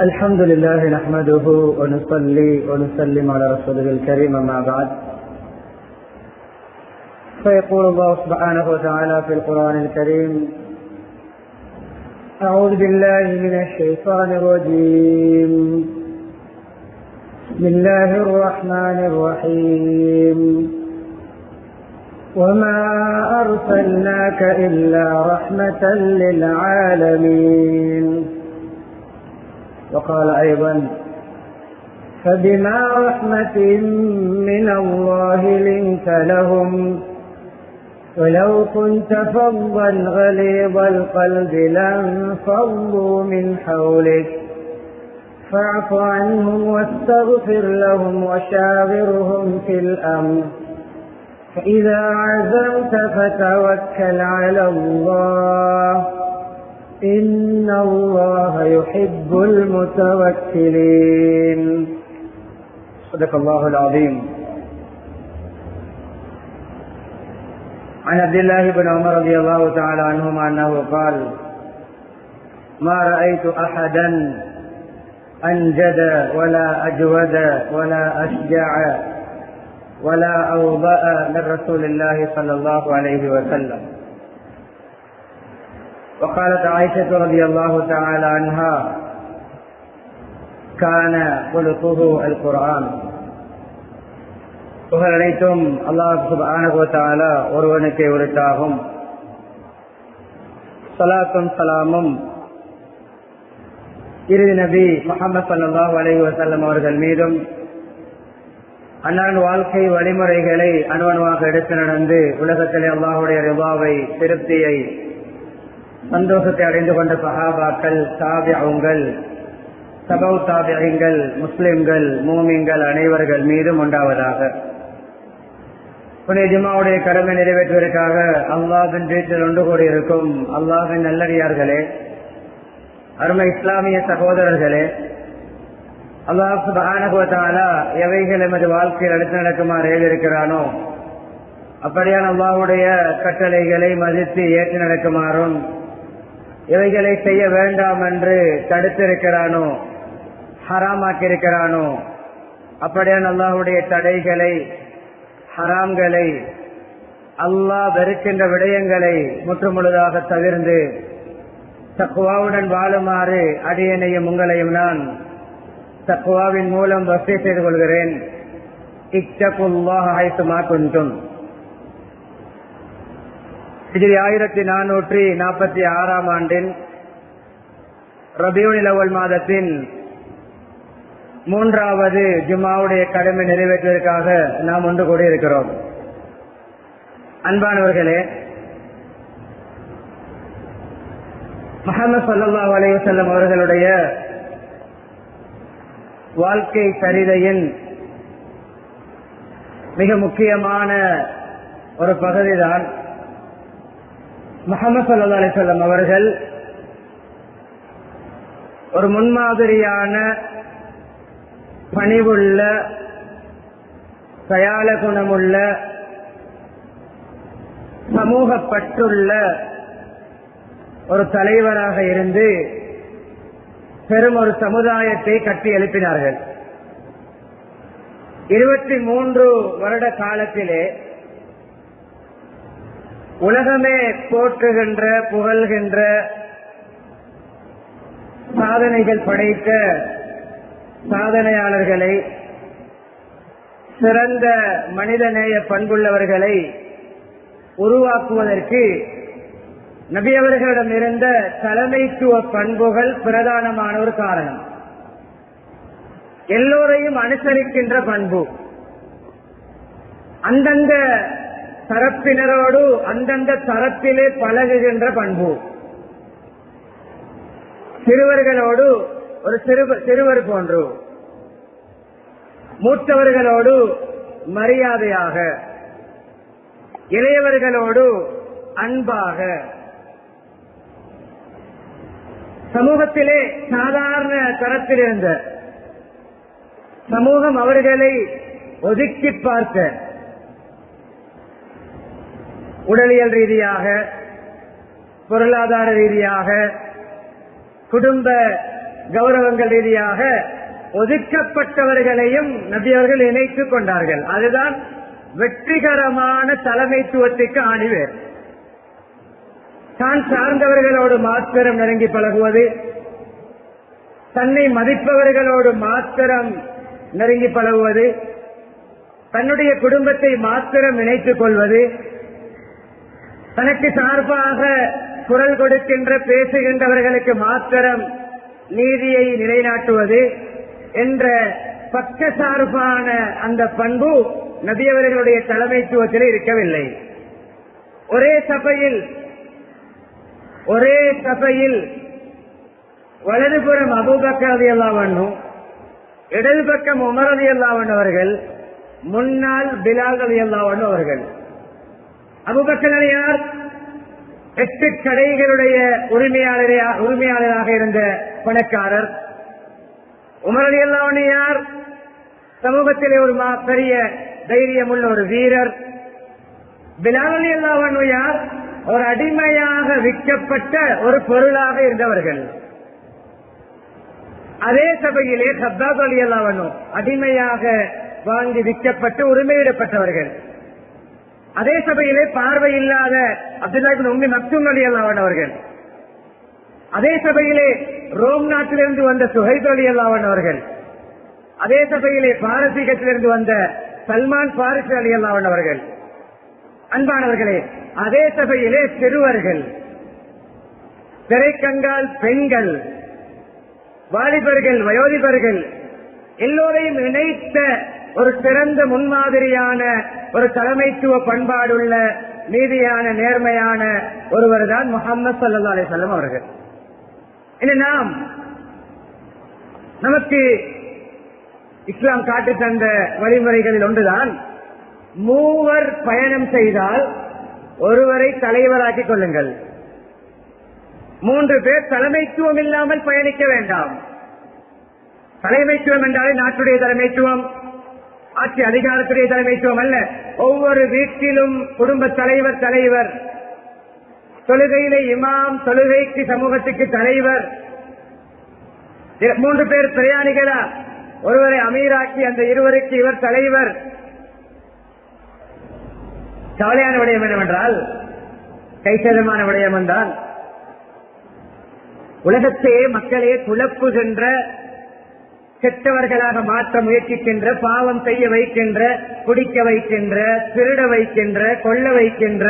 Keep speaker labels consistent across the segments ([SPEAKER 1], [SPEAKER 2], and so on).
[SPEAKER 1] الحمد لله نحمده ونصلي ونسلم على رسوله الكريم أما بعد فيقول الله سبحانه وتعالى في القرآن الكريم: أعوذ بالله من الشيطان الرجيم. بسم الله الرحمن الرحيم. وما أرسلناك إلا رحمة للعالمين. وقال أيضا: فبما رحمة من الله لنت لهم ولو كنت فظا غليظ القلب لانفضوا من حولك فاعف عنهم واستغفر لهم وشاورهم في الأمر فإذا عزمت فتوكل على الله إن الله يحب المتوكلين. صدق الله العظيم. عن عبد الله بن عمر رضي الله تعالى عنهما أنه قال: ما رأيت أحدا أنجد ولا أجود ولا أشجع ولا أوضأ من رسول الله صلى الله عليه وسلم. وقالت عائشة رضي الله تعالى عنها: كان خلقه القرآن. புகழ் அனைத்தும் அல்லாஹ் சுப்ஹானஹு வ தஆலா ஒருவனுக்கே உரித்தாகும். ஸலாத்தும் ஸலாமும் இறுதி நபி முஹம்மது ஸல்லல்லாஹு அலைஹி வஸல்லம் அவர்கள் மீதும், அன்னாரின் வாழ்க்கை வழிமுறைகளை அணுவணுவாக எடுத்து நடந்து உலகத்திலே அல்லாஹுடைய ரிதாவை, திருப்தியை, சந்தோஷத்தை அடைந்து கொண்ட சஹாபாக்கள், தாபிஊன்கள், தபவு தாபிஈன்கள், முஸ்லிம்கள், மூமின்கள் அனைவர்கள் மீதும் உண்டாவதாக. புனித ஜும்ஆவுடைய கடமை நிறைவேற்றுவதற்காக அல்லாஹ்வின் வீட்டில் ஒன்று கூடியிருக்கும் அல்லாஹ்வின் நல்லடியார்களே, அருமை இஸ்லாமிய சகோதரர்களே, அல்லாஹ் சுப்ஹானஹு வ தஆலா எவைகள் எமது வாழ்க்கையில் எடுத்து நடக்குமாறு ஏறியிருக்கிறானோ அப்படியான அல்லாஹ்வுடைய கட்டளைகளை மதித்து ஏற்று நடக்குமாறும், எவைகளை செய்ய வேண்டாம் என்று தடுத்திருக்கிறானோ, ஹராமாக்கியிருக்கிறானோ அப்படியான அல்லாஹ்வுடைய தடைகளை, ஹராம்களை, அல்லாஹ் வெறுக்கின்ற விடயங்களை முற்றுமுழுதாக தவிர்ந்து தக்வாவுடன் வாழுமாறு அடியேனையும் உங்களையும் நான் தக்வாவின் மூலம் வசிய செய்து கொள்கிறேன். இத்தகுல்லாஹ ஹைசுமா குன்தும். ஹிஜ்ரி 1446 ஆண்டின் ரபியுல் அவ்வல் மாதத்தின் 3வது ஜும்ஆவுடைய கடமை நிறைவேற்றுவதற்காக நாம் ஒன்று கூடியிருக்கிறோம். அன்பானவர்களே, முஹம்மது ஸல்லல்லாஹு அலைஹி வஸல்லம் அவர்களுடைய வாழ்க்கை சரிதையின் மிக முக்கியமான ஒரு பகுதிதான் முஹம்மது ஸல்லல்லாஹு அலைஹி வஸல்லம் அவர்கள் ஒரு முன்மாதிரியான, பணிவுள்ள, தயால குணமுள்ள, சமூகப்பற்றுள்ள ஒரு தலைவராக இருந்து பெரும் ஒரு சமுதாயத்தை கட்டி எழுப்பினார்கள். 23 வருட காலத்திலே உலகமே போற்றுகின்ற, புகழ்கின்ற, சாதனைகள் படைத்த சாதனையாளர்களை, சிறந்த மனிதநேய பண்புள்ளவர்களை உருவாக்குவதற்கு நபி அவர்களிடம் இருந்த தலைமைத்துவ பண்புகள் பிரதானமான ஒரு காரணம். எல்லோரையும் அனுசரிக்கின்ற பண்பு, அந்தந்த தரப்பினரோடு அந்தந்த தரப்பிலே பழகுகின்ற பண்பு, சிறுவர்களோடு ஒரு சிறுவர் போன்று, மூத்தவர்களோடு மரியாதையாக, இளையவர்களோடு அன்பாக, சமூகத்திலே சாதாரண தரத்தில் இருந்த சமூகம் அவர்களை ஒதுக்கி பார்க்க, உடலியல் ரீதியாக, பொருளாதார ரீதியாக, குடும்ப கௌரவங்கள் ரீதியாக ஒதுக்கப்பட்டவர்களையும் நபி அவர்கள் இணைத்துக் கொண்டார்கள். அதுதான் வெற்றிகரமான தலைமைத்துவத்துக்கு ஆணிவேர். தான் சார்ந்தவர்களோடு மாத்திரம் நெருங்கி பழகுவது, தன்னை மதிப்பவர்களோடு மாத்திரம் நெருங்கி பழகுவது, தன்னுடைய குடும்பத்தை மாத்திரம் இணைத்துக் கொள்வது, தனக்கு சார்பாக குரல் கொடுக்கின்ற பேசுகின்றவர்களுக்கு மாத்திரம் நீதியை நிலைநாட்டுவது என்ற பக்க சார்பான அந்த பண்பு நபியவர்களுடைய தலைமைத்துவத்தில் இருக்கவில்லை. ஒரே சபையில் வலதுபுறம் அபூபக்கர் ரலியல்லாஹு அன்ஹு, இடது பக்கம் உமர் ரலியல்லாஹு அன்ஹு அவர்கள், முன்னால் பிலால் ரலியல்லாஹு அன்ஹு அவர்கள். அபூபக்கர் யார்? 8 கடைகளுடைய உரிமையாளராக இருந்த பணக்காரர். உமர் ரலியல்லாஹு அன்ஹு யார்? சமூகத்திலே ஒரு பெரிய தைரியமுள்ள ஒரு வீரர். பிலால் ரலியல்லாஹு அன்ஹு யார்? ஒரு அடிமையாக விற்கப்பட்ட ஒரு பொருளாக இருந்தவர்கள். அதே சபையிலே கப்பாப் ரலியல்லாஹு அன்ஹு அடிமையாக வாங்கி விற்கப்பட்டு உரிமையிடப்பட்டவர்கள். அதே சபையிலே பார்வை இல்லாத அப்துல்லாஹ் இப்னு உம்மி மக்தூம் ரலியல்லாஹு அன்ஹு அவர்கள். அதே சபையிலே ரோம் நாட்டிலிருந்து வந்த சுஹைப் ரலியல்லாஹு அன்ஹு அவர்கள். அதே சபையிலே பாரசீகத்திலிருந்து வந்த சல்மான் பாரிஸ் ரலியல்லாஹு அன்ஹு அவர்கள். அன்பானவர்களே, அதே சபையிலே சிறுவர்கள், திரைக்கங்கால் பெண்கள், வாலிபர்கள், வயோதிபர்கள் எல்லோரையும் இணைத்த ஒரு சிறந்த முன்மாதிரியான ஒரு தலைமைத்துவ பண்பாடுள்ள நீதியான நேர்மையான ஒருவர் தான் முஹம்மது ஸல்லல்லாஹு அலைஹி வஸல்லம் அவர்கள். நமக்கு இஸ்லாம் காட்டி தந்த வழிமுறைகளில் ஒன்றுதான், மூவர் பயணம் செய்தால் ஒருவரை தலைவராக்கிக் கொள்ளுங்கள். 3 பேர் தலைமைத்துவம் இல்லாமல் பயணிக்க வேண்டாம். தலைமைத்துவம் என்றாலே நாட்டுடைய தலைமைத்துவம், ஆட்சி அதிகாரத்துடைய தலைமைத்துவம் அல்ல. ஒவ்வொரு வீட்டிலும் குடும்ப தலைவர், தொழுகையிலே இமாம், தொழுகைக்கு சமூகத்துக்கு தலைவர். 3 பேர் பிரயாணிகளா, ஒருவரை அமீராக்கி அந்த இருவருக்கு இவர் தலைவர். கவலையான விடயம் என்னவென்றால், கைசேதமான விடயம் என்றால், உலகத்தையே மக்களே குழப்புகின்ற, கெட்டவர்களாக மாற்ற முயற்சிக்கின்ற, பாவம் செய்ய வைக்கின்ற, குடிக்க வைக்கின்ற, திருட வைக்கின்ற, கொல்ல வைக்கின்ற,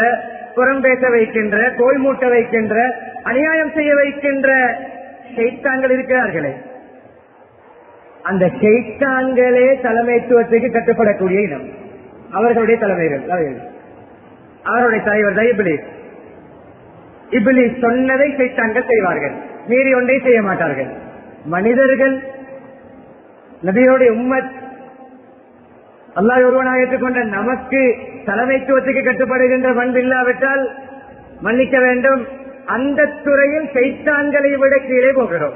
[SPEAKER 1] புறம் பேச வைக்கின்ற, கோல் மூட்ட வைக்கின்ற, அநியாயம் செய்ய வைக்கின்ற ஷைத்தான்கள் இருக்கிறார்களே, அந்த ஷைத்தான்களே தலைமைத்துவத்துக்கு கட்டுப்படக்கூடிய இனம். அவர்களுடைய தலைமைகள், அவருடைய தலைவர் தான் இப்லீஸ். இப்லீஸ் சொன்னதை ஷைத்தான்கள் செய்வார்கள், மீறி ஒன்றை செய்ய மாட்டார்கள். மனிதர்கள், நபியோடைய உம்மத், அல்லாஹ் ஒருவனாக ஏற்றுக்கொண்ட நமக்கு தலைமைத்துவத்துக்கு கட்டுப்படுகின்ற பண்பு இல்லாவிட்டால் மன்னிக்க வேண்டும், அந்த துறையில் ஷைத்தான்களை விட கீழே போகிறோம்.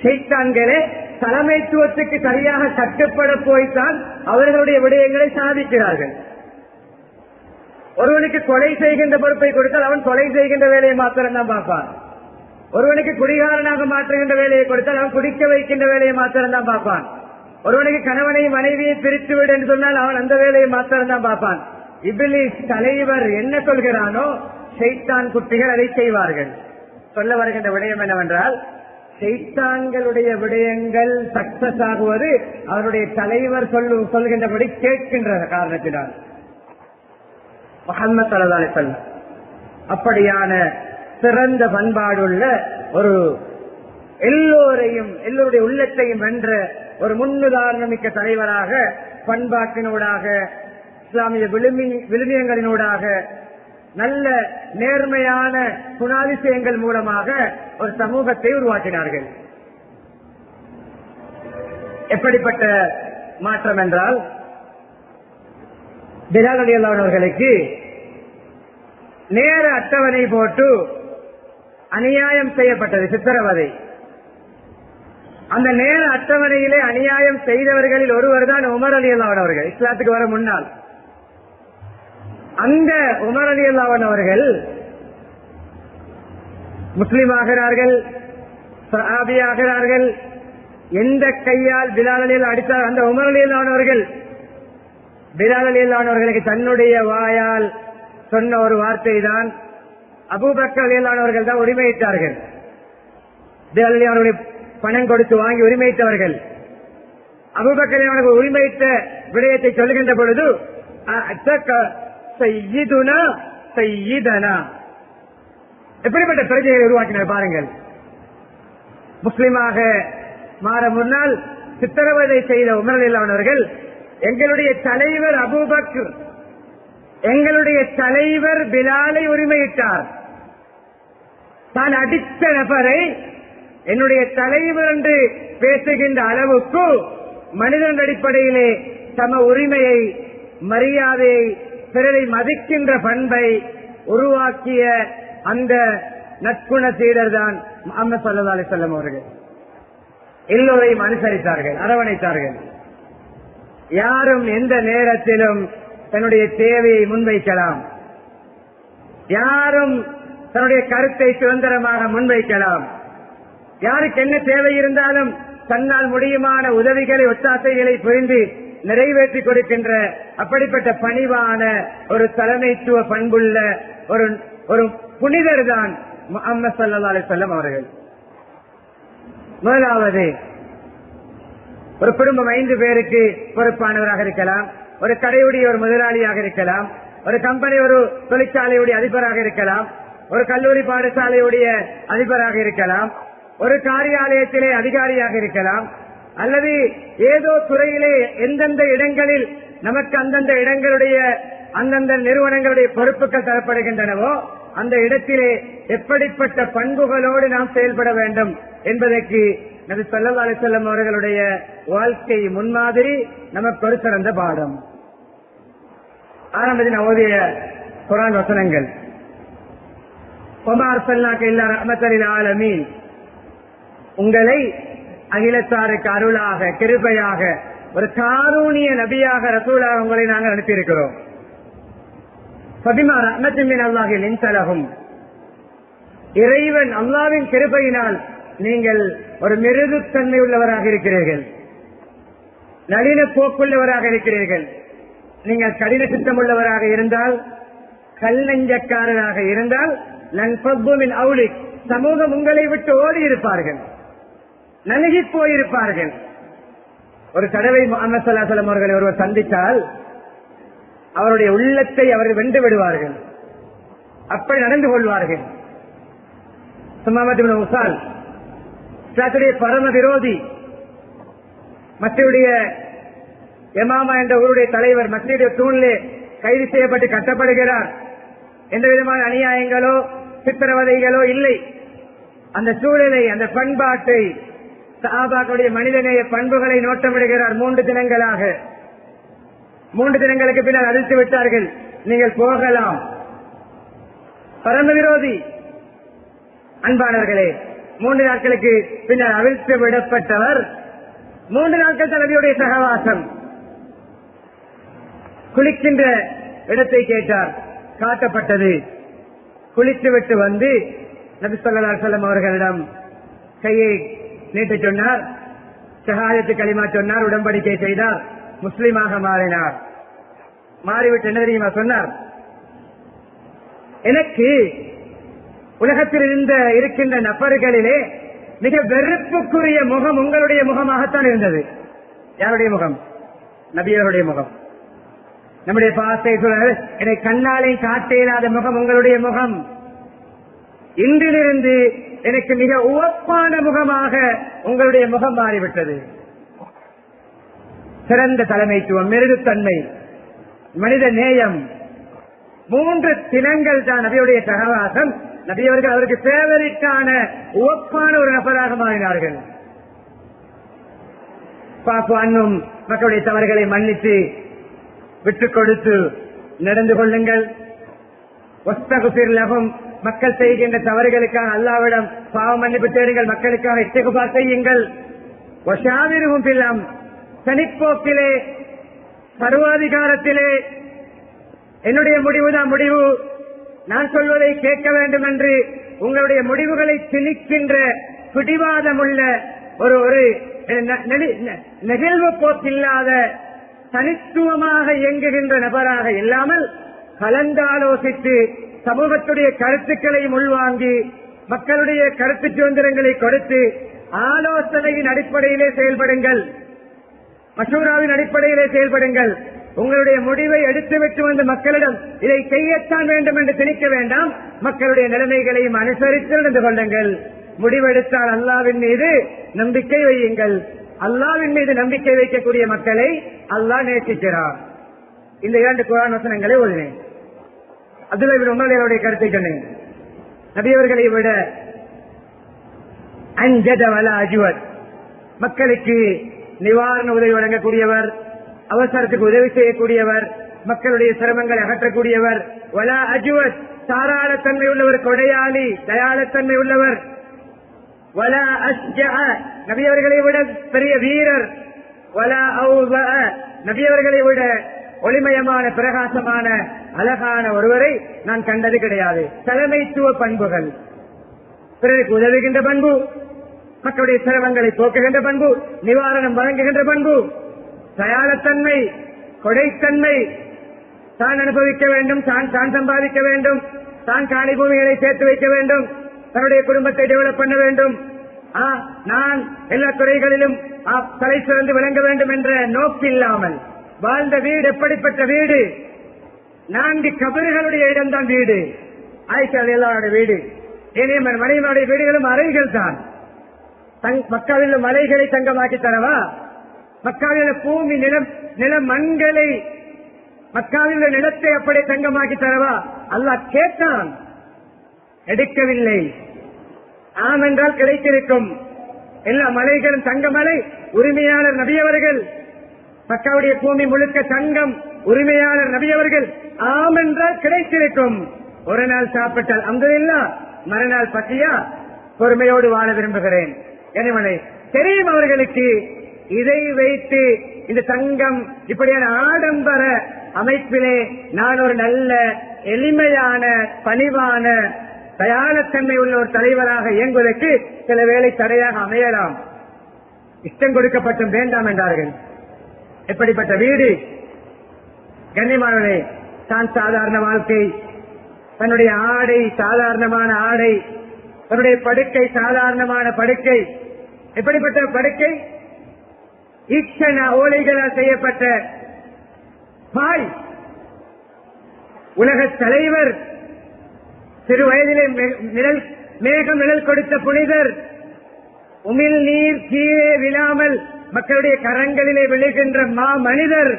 [SPEAKER 1] ஷைத்தான்களே தலைமைத்துவத்துக்கு சரியாக கட்டுப்பட போய்த்தான் அவர்களுடைய விடயங்களை சாதிக்கிறார்கள். ஒருவனுக்கு கொலை செய்கின்ற பொறுப்பை கொடுத்தால் அவன் கொலை செய்கின்ற வேலையை மாத்திரம் தான் பார்ப்பான். ஒருவனுக்கு குடிகாரனாக மாற்றுகின்ற வேலையை கொடுத்தால் அவன் குடிக்க வைக்கின்ற வேலையை மாத்திரம் தான் பார்ப்பான். ஒருவனுக்கு கணவனை மனைவியை பிரித்து விடு என்று சொன்னால் அவன் அந்த வேலையை மாத்திரம் தான் பார்ப்பான். இப்லீஸ் தலைவர் என்ன சொல்கிறானோ ஷைத்தான் குட்டிகள் அதை செய்வார்கள். சொல்ல வருகின்ற விடயம் என்னவென்றால், ஷைத்தான்களுடைய விடயங்கள் சக்சஸ் ஆகுவது அவருடைய தலைவர் சொல்கின்றபடி கேட்கின்ற காரணத்தினால். முஹம்மது ஸல்லல்லாஹு அலைஹி வஸல்லம் அப்படியான சிறந்த பண்பாடுள்ள ஒரு எல்லோருடைய உள்ளத்தையும் வென்ற ஒரு முன்னுதாரணமிக்க தலைவராக, பண்பாட்டினூடாக, இஸ்லாமிய விழுமியங்களினூடாக, நல்ல நேர்மையான குணாதிசயங்கள் மூலமாக ஒரு சமூகத்தை உருவாக்கினார்கள். எப்படிப்பட்ட மாற்றம் என்றால், பிலால் ரலியல்லாஹு அன்ஹு அவர்களுக்கு நேர அட்டவணை போட்டு அநியாயம் செய்யப்பட்டது, சித்திரவதை. அந்த நேர அட்டவணையிலே அநியாயம் செய்தவர்களில் ஒருவர் தான் உமர் ரலியல்லாஹு அன்ஹு அவர்கள், இஸ்லாத்துக்கு வர முன்னால். அந்த உமர் ரலியல்லாஹு அன்ஹு அவர்கள் முஸ்லிம் ஆகிறார்கள். சஹாபியாகிறார்கள். எந்த கையால் பிலால் ரலியல்லாஹு அடித்தார் அந்த உமர் ரலியல்லாஹு அவர்கள் பிலால் ரலியல்லாஹு அவர்களுக்கு தன்னுடைய வாயால் சொன்ன ஒரு வார்த்தை தான் அபூபக்கர் ரலியல்லாஹு அவர்கள் தான் உரிமையிட்டார்கள். பிலால் ரலியல்லாஹு அவர்களை பணம் கொடுத்து வாங்கி உரிமையிட்டவர்கள். அபூபக்கர் ரலியல்லாஹு அவர்கள் உரிமையிட்ட விடயத்தை சொல்லுகின்ற பொழுது சையிதுனா சையிதனா எப்படிப்பட்ட பிரஜையை உருவாக்கினார் பாருங்கள். முஸ்லிமாக மாற முன்னால் சித்திரவதை செய்த உமர் ரலியல்லாஹு அவர்கள் எங்களுடைய தலைவர் அபூபக்கர், எங்களுடைய தலைவர் பிலாலை உரிமையிட்டார். தான் அடித்த நபரை என்னுடைய தலைவர் என்று பேசுகின்ற அளவுக்கு மனிதன் அடிப்படையிலே சம உரிமையை, மரியாதையை, பிறரை மதிக்கின்ற பண்பை உருவாக்கிய அந்த நற்குண சீடர் தான் முஹம்மது ஸல்லல்லாஹு அலைஹி வஸல்லம் அவர்கள். எல்லோரையும் அனுசரித்தார்கள், அரவணைத்தார்கள். யாரும் எந்த நேரத்திலும் தன்னுடைய தேவையை முன்வைக்கலாம், யாரும் தன்னுடைய கருத்தை சுதந்திரமாக முன்வைக்கலாம். யாருக்கு என்ன தேவை இருந்தாலும் தன்னால் முடியுமான உதவிகளை, ஒத்தாசைகளை புரிந்து நிறைவேற்றி கொடுக்கின்ற அப்படிப்பட்ட பணிவான ஒரு தலைமைத்துவ பண்புள்ள ஒரு புனிதர் தான் முஹம்மது ஸல்லல்லாஹு அலைஹி வஸல்லம் அவர்கள். முதலாவது, ஒரு குடும்பம் 5 பேருக்கு பொறுப்பானவராக இருக்கலாம், ஒரு கடையுடைய ஒரு முதலாளியாக இருக்கலாம், ஒரு கம்பெனி ஒரு தொழிற்சாலையுடைய அதிபராக இருக்கலாம், ஒரு கல்லூரி பாடசாலையுடைய அதிபராக இருக்கலாம், ஒரு காரியாலயத்திலே அதிகாரியாக இருக்கலாம், அல்லது ஏதோ துறையிலே எந்தெந்த இடங்களில் நமக்கு அந்தந்த இடங்களுடைய அந்தந்த நிறுவனங்களுடைய பொறுப்புகள் தரப்படுகின்றனவோ அந்த இடத்திலே எப்படிப்பட்ட பண்புகளோடு நாம் செயல்பட வேண்டும் என்பதற்கு நபி ஸல்லல்லாஹு அலைஹி வஸல்லம் அவர்களுடைய வாழ்க்கை முன்மாதிரி நமக்கு ஒரு சிறந்த பாடம். ஆரம்பத்தில் ஓதிய குர்ஆன் வசனங்கள், வமா அர்ஸல்னாக இல்லா ரஹ்மத்தல் லில் ஆலமீன், உங்களை அகிலத்தாருக்கு அருளாக, கிருபையாக, ஒரு காரூணிய நபியாக, ரசூலாக உங்களை நாங்கள் அனுப்பியிருக்கிறோம். ஃபபிமா ரஹ்மத்தின் மின் அல்லாஹி லின்த லஹும், இறைவன் அல்லாஹ்வின் கிருபையினால் நீங்கள் ஒரு மிருதுத்தன்மை உள்ளவராக இருக்கிறீர்கள், நளின போக்குள்ளவராக இருக்கிறீர்கள். நீங்கள் கடின சித்தம் உள்ளவராக இருந்தால், கல் நெஞ்சக்காரராக இருந்தால், லன்ஃபது மின் அவுலிக், சமூகம் உங்களை விட்டு ஓடி இருப்பார்கள், நலுகி போயிருப்பார்கள். ஒரு தடவை முஹம்மது ஸல்லல்லாஹு அலைஹி வஸல்லம் அவர்களை ஒருவர் சந்தித்தால் அவருடைய உள்ளத்தை அவர்கள் வென்று விடுவார்கள், அப்படி நடந்து கொள்வார்கள். சுமாமத் இப்னு உஸால் இஸ்லாத்துடைய பரம விரோதி, மஸ்ஜிதுடைய எமாமா என்ற ஊருடைய தலைவர் மஸ்ஜிதுடைய தூணிலே கைது செய்யப்பட்டு கட்டப்படுகிறார். எந்த விதமான அநியாயங்களோ சித்திரவதைகளோ இல்லை. அந்த சூழலை, அந்த பண்பாட்டை, சஹாபாக்களுடைய மனிதநேய பண்புகளை நோட்டமிடுகிறார். 3 தினங்களாக, 3 தினங்களுக்கு பின்னர் அழித்து விட்டார்கள், நீங்கள் போகலாம். பரம விரோதி. அன்பானவர்களே, 3 நாட்களுக்கு பின்னர் அவிழ்த்து விடப்பட்டவர். 3 நாட்கள் தலைவியுடைய சகவாசம். குளிக்கின்ற இடத்தை கேட்டார், காட்டப்பட்டது. குளித்துவிட்டு வந்து நபி ஸல்லல்லாஹு அலைஹி வஸல்லம் அவர்களிடம் கையை நீட்டச் சொன்னார், ஷஹாதத்து கலிமா சொன்னார், உடன்படிக்கை செய்தார், முஸ்லிமாக மாறினார். மாறிவிட்டு என்ன தெரியுமா சொன்னார், எனக்கு உலகத்தில் இருக்கின்ற நபர்களிலே மிக வெறுப்புக்குரிய முகம் உங்களுடைய முகமாகத்தான் இருந்தது. யாருடைய முகம்? நபியருடைய முகம். நம்முடைய பாசை என்னை கண்ணாலை காட்ட இயலாத முகம் உங்களுடைய முகம். இன்றிலிருந்து எனக்கு மிக உவப்பான முகமாக உங்களுடைய முகம் மாறிவிட்டது. சிறந்த தலைமைத்துவம், மிருதுத்தன்மை, மனித நேயம், 3 தினங்கள் தான் நபியுடைய சகவாசம். நபியவர்கள் அவருக்கு சேவலுக்கான உவப்பான ஒரு நபராக மாறினார்கள். பாப்பானும் மக்களுடைய தவறுகளை மன்னித்து விட்டுக் கொடுத்து நடந்து கொள்ளுங்கள். மக்கள் செய்கின்ற தவறுகளுக்காக அல்லாஹ்விடம் பாவ மன்னிப்பு தேடுங்கள், மக்களுக்காக இஸ்திக்ஃபார் செய்யுங்கள். தனிப்போக்கிலே, சர்வாதிகாரத்திலே என்னுடைய முடிவுதான் முடிவு, நான் சொல்வதை கேட்க வேண்டும் என்று உங்களுடைய முடிவுகளை திணிக்கின்ற பிடிவாதமுள்ள ஒரு நெகிழ்வு போக்கில்லாத தனித்துவமாக இயங்குகின்ற நபராக இல்லாமல் கலந்தாலோசித்து சமூகத்துடைய கருத்துக்களையும் உள்வாங்கி மக்களுடைய கருத்து சுதந்திரங்களை கொடுத்து ஆலோசனையின் அடிப்படையிலே செயல்படுங்கள், மசூராவின் அடிப்படையிலே செயல்படுங்கள். உங்களுடைய முடிவை எடுத்துவிட்டு வந்த மக்களிடம் இதை செய்யத்தான் வேண்டும் என்று திணிக்க வேண்டாம். மக்களுடைய நிலைமைகளையும் அனுசரித்து நடந்து கொள்ளுங்கள். முடிவெடுத்தால் அல்லாவின் மீது நம்பிக்கை வையுங்கள். அல்லாவின் மீது நம்பிக்கை வைக்கக்கூடிய மக்களை அல்லாஹ் நேசிக்கிறார். இந்த 2 குர்ஆன் வசனங்களை ஓதினேன். அப்துல்லாஹ் இப்னு உமருடைய கருத்தை சொன்னேன். நபியவர்களை விட அன்ஜத வலா அஜ்வத், மக்களுக்கு நிவாரண உதவி வழங்கக்கூடியவர், அவசரத்துக்கு உதவி செய்யக்கூடியவர், மக்களுடைய சிரமங்களை அகற்றக்கூடியவர். வலா அஜ்வத், தாராளத்தன்மை உள்ளவர், கொடையாளி, தயாளத்தன்மை உள்ளவர். வலா அஸ்ஜஅ, நபியவர்களை விட பெரிய வீரர். வலா அவ்வஅ, நபியவர்களை விட ஒளிமயமான பிரகாசமான அழகான ஒருவரை நான் கண்டது கிடையாது. தலைமைத்துவ பண்புகள், பிறருக்கு உதவுகின்ற பண்பு, மக்களுடைய சிரமங்களை போக்குகின்ற பண்பு, நிவாரணம் வழங்குகின்ற பண்பு, தயாளத்தன்மை, கொடைத்தன்மை, தான் அனுபவிக்க வேண்டும், தான் சம்பாதிக்க வேண்டும், தான் காணி பூமிகளை சேர்த்து வைக்க வேண்டும், தன்னுடைய குடும்பத்தை டெவலப் பண்ண வேண்டும், நான் எல்லா துறைகளிலும் தலை சிறந்து விளங்க வேண்டும் என்ற நோக்கில்லாமல் வாழ்ந்த வீடு எப்படிப்பட்ட வீடு? 4 கபறுகளுடைய இடம்தான் வீடு. ஆயிஷா ரலியல்லாஹு வீடு, ஏனைய மனைவியுடைய வீடுகளும் அறைகள் தான். மக்காவில் மலைகளை தங்கமாக்கி தரவா? மக்காவில் பூமி நில மண்களை, மக்காவில் நிலத்தை அப்படி தங்கமாக்கி தரவா? அல்லாஹ் கேட்டான், எடுக்கவில்லை. ஆம் என்றால் கிடைத்திருக்கும். எல்லா மலைகளும் தங்கமலை, உரிமையாளர் நபியவர்கள். மக்காவுடைய பூமி முழுக்க தங்கம், உரிமையாளர் நபியவர்கள். ஆம் என்றால் கிடைத்திருக்கும். ஒரு நாள் சாப்பிட்டால் அல்ஹம்துலில்லாஹ், மறுநாள் பசியா? பொறுமையோடு வாழ விரும்புகிறேன். எனவே தெரியும் அவர்களுக்கு இதை வைத்து இந்த தங்கம் இப்படியான ஆடம்பர அமைப்பிலே நான் ஒரு நல்ல எளிமையான பணிவான தயாரத்தன்மை உள்ள ஒரு தலைவராக இயங்குவதற்கு சில வேளை தடையாக அமையலாம். இஷ்டம் கொடுக்கப்பட்டும் வேண்டாம் என்றார்கள். எப்படிப்பட்ட வீடு? கண்ணியமானவர்களே, தான் சாதாரண வாழ்க்கை, தன்னுடைய ஆடை சாதாரணமான ஆடை, தன்னுடைய படுக்கை சாதாரணமான படுக்கை. எப்படிப்பட்ட படுக்கை? ஈச்சன ஓலைகளால் செய்யப்பட்ட பாய். உலக தலைவர், சிறு வயதிலே மேகம் நிழல் கொடுத்த புனிதர், உமிழ் நீர் கீழே விழாமல் மக்களுடைய கரங்களிலே விழுகின்ற மா மனிதர்,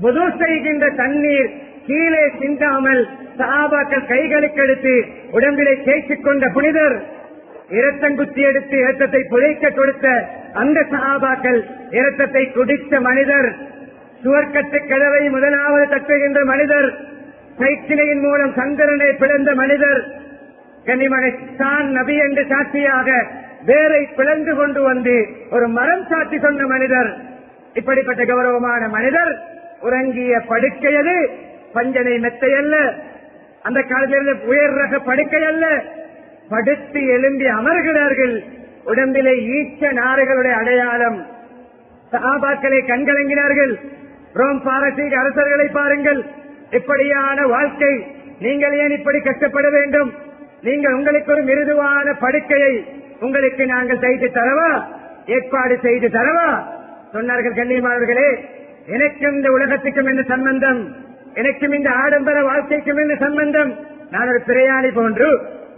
[SPEAKER 1] புது செய்கின்ற தண்ணீர் கீழே சிந்தாமல் சஹாபாக்கள் கைகளுக்கு எடுத்து உடம்பிலே தேய்ச்சிக் கொண்ட புனிதர், இரத்தங்குத்தி எடுத்து இரத்தத்தை புழைக்க கொடுத்த அந்த சஹாபாக்கள் இரத்தத்தை குடித்த மனிதர், சுவர்க்கத்து கதவை முதலாவது தட்டுகின்ற மனிதர், சைக்கிளையின் மூலம் சந்திரனை பிளந்த மனிதர், கனிமனை தான் நபி என்று சாட்சியாக வேரை பிளந்து கொண்டு வந்து ஒரு மரம் சாட்சி சொன்ன மனிதர். இப்படிப்பட்ட கௌரவமான மனிதர் உறங்கிய படுக்கையது பஞ்சனை மெத்தை அல்ல, அந்த காலத்திலிருந்து உயர் ரக படுக்கை அல்ல. படுத்து எழும்பி அமர்கிறார்கள். உடம்பிலே ஈச்ச நாறுகளுடைய அடையாளம். சஹாபாக்களை கண்கலங்கினார்கள். ரோம் பாரசீக அரசர்களை பாருங்கள், இப்படியான வாழ்க்கை. நீங்கள் ஏன் இப்படி கஷ்டப்பட வேண்டும்? நீங்கள் உங்களுக்கு ஒரு மிருதுவான படுக்கையை உங்களுக்கு நாங்கள் செய்து தரவா, ஏற்பாடு செய்து தரவா? சொன்னார்கள், கண்ணியமானவர்களே, எனக்கும் இந்த உலகத்துக்கும் என்ன சம்பந்தம்? எனக்கும் இந்த ஆடம்பர வாழ்க்கைக்கும் என்ன சம்பந்தம்? நான் ஒரு பிரயாணி போன்று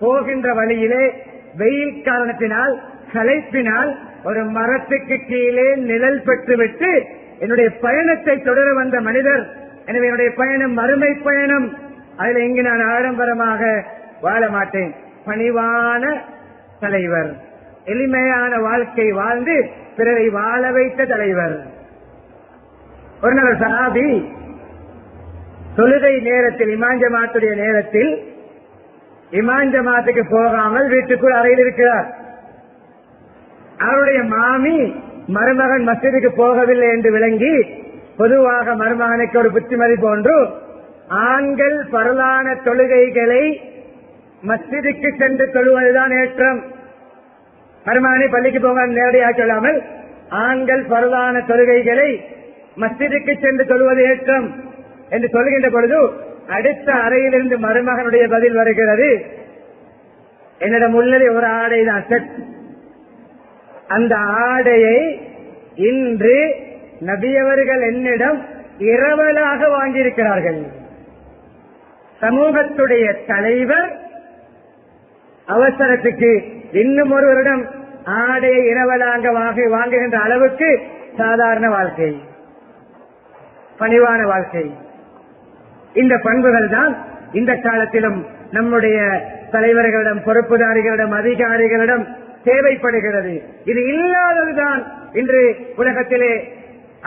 [SPEAKER 1] போகின்ற வழியிலே வெயில் காரணத்தினால் களைப்பினால் ஒரு மரத்துக்கு கீழே நிழல் பெற்றுவிட்டு என்னுடைய பயணத்தை தொடர வந்த மனிதர். எனவே என்னுடைய பயணம் மறுமை பயணம். அதில் இங்கு நான் ஆடம்பரமாக வாழ மாட்டேன். பணிவான தலைவர், எளிமையான வாழ்க்கை வாழ்ந்து பிறரை வாழ வைத்த தலைவர். ஒரு நாள் சஹாபி தொழுகை நேரத்தில், இமாம் ஜமாத்துடைய நேரத்தில், இமாம் ஜமாத்துக்கு போகாமல் வீட்டுக்குள் அறையில் இருக்கிறார். அவருடைய மாமி மருமகன் மஸ்ஜிதுக்கு போகவில்லை என்று விளங்கி, பொதுவாக மருமகனுக்கு ஒரு புத்திமதி போன்று ஆண்கள் பரலான தொழுகைகளை மஸ்ஜிதுக்கு சென்று தொழுவதுதான் ஏற்றம், மருமகனை பள்ளிக்கு போங்க நேரடியாக சொல்லாமல் ஆண்கள் பரவான தொழுகைகளை மஸ்ஜிதுக்கு சென்று தொழுவது ஏற்றம் என்று சொல்கின்ற பொழுது அடுத்த அறையிலிருந்து மருமகனுடைய பதில் வருகிறது, என்னிடம் உள்ளது ஒரு ஆடை தான் செட். அந்த ஆடையை இன்று நபியவர்கள் என்னிடம் இரவலாக வாங்கியிருக்கிறார்கள். சமூகத்துடைய தலைவர் அவசரத்துக்கு இன்னும் ஒருவரிடம் ஆடையை இரவலாக வாங்குகின்ற அளவுக்கு சாதாரண வாழ்க்கை, பணிவான வாழ்க்கை. இந்த பண்புகள் தான் இந்த காலத்திலும் நம்முடைய தலைவர்களிடம், பொறுப்புதாரிகளிடம், அதிகாரிகளிடம் தேவைப்படுகிறது. இது இல்லாததுதான் இன்று உலகத்திலே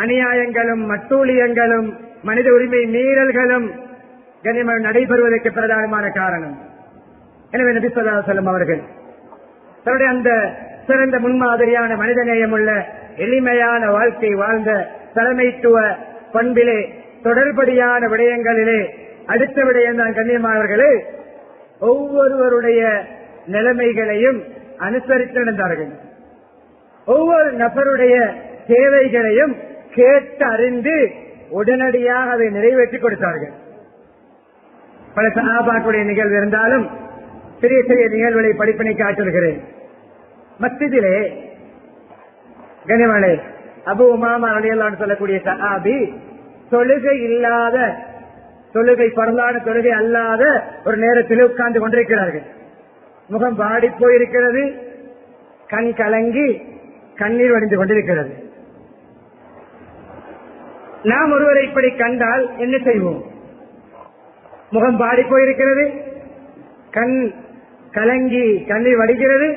[SPEAKER 1] அநியாயங்களும் அட்டூழியங்களும் மனித உரிமை மீறல்களும் கனிமம் நடைபெறுவதற்கு பிரதானமான காரணம். எனவே நபி ஸல்லல்லாஹு அலைஹி வஸல்லம் அவர்கள் தன்னுடைய அந்த சிறந்த முன்மாதிரியான மனிதநேயம் உள்ள எளிமையான வாழ்க்கை வாழ்ந்த தலைமைத்துவ பண்பிலே தொடர்படியான விடயங்களிலே அடுத்த விடயம் தான் கண்ணியமானவர்களே, ஒவ்வொருவருடைய நிலைமைகளையும் அனுசரித்து நடந்தார்கள். ஒவ்வொரு நபருடைய தேவைகளையும் கேட்டு அறிந்து உடனடியாக அதை நிறைவேற்றி கொடுத்தார்கள். பல சஹாபாக்களுடைய நிகழ்வு இருந்தாலும் சிறிய சிறிய நிகழ்வுகளை படிப்பினைக்கு ஆற்றுகிறேன். மஸ்ஜிதிலே கனிமலை அபு உமாமா ரலியல்லாஹு சொல்லக்கூடிய சஹாபி தொழுகை இல்லாத, தொழுகை பரலான தொழுகை அல்லாத ஒரு நேரத்தில் உட்கார்ந்து கொண்டிருக்கிறார்கள். முகம் வாடி போயிருக்கிறது, கண் கலங்கி கண்ணீர் வடிந்து கொண்டிருக்கிறது. நாம் ஒருவரை இப்படி கண்டால் என்ன செய்வோம்? முகம் பாடி போயிருக்கிறது, கண் கலங்கி கண்ணீர் வடிக்கிறது,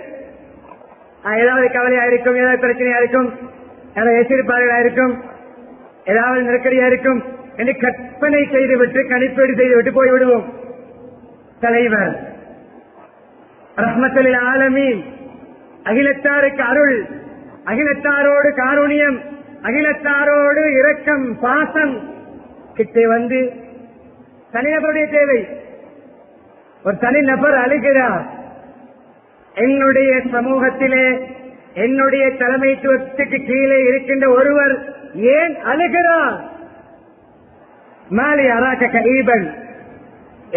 [SPEAKER 1] ஏதாவது கவலையா இருக்கும், ஏதாவது பிரச்சனையா இருக்கும், ஏதாவது எச்சரிப்பாளர்களா இருக்கும், ஏதாவது நெருக்கடியா இருக்கும் என்று கற்பனை செய்துவிட்டு கணிப்பீடு செய்துவிட்டு போய்விடுவோம். தலைவர் ரஹ்மத்துல் ஆலமீன், அகிலத்தாருக்கு அருள், அகிலத்தாரோடு காருண்யம், அகிலத்தாரோடு இரக்கம், பாசம் கிட்டே வந்து தனிநபருடைய தேவை. ஒரு தனிநபர் அழுகிறார், என்னுடைய சமூகத்திலே என்னுடைய தலைமைத்துவத்துக்கு கீழே இருக்கின்ற ஒருவர் ஏன் அழுகிறார்? மாலி அராக்க கஈபன்,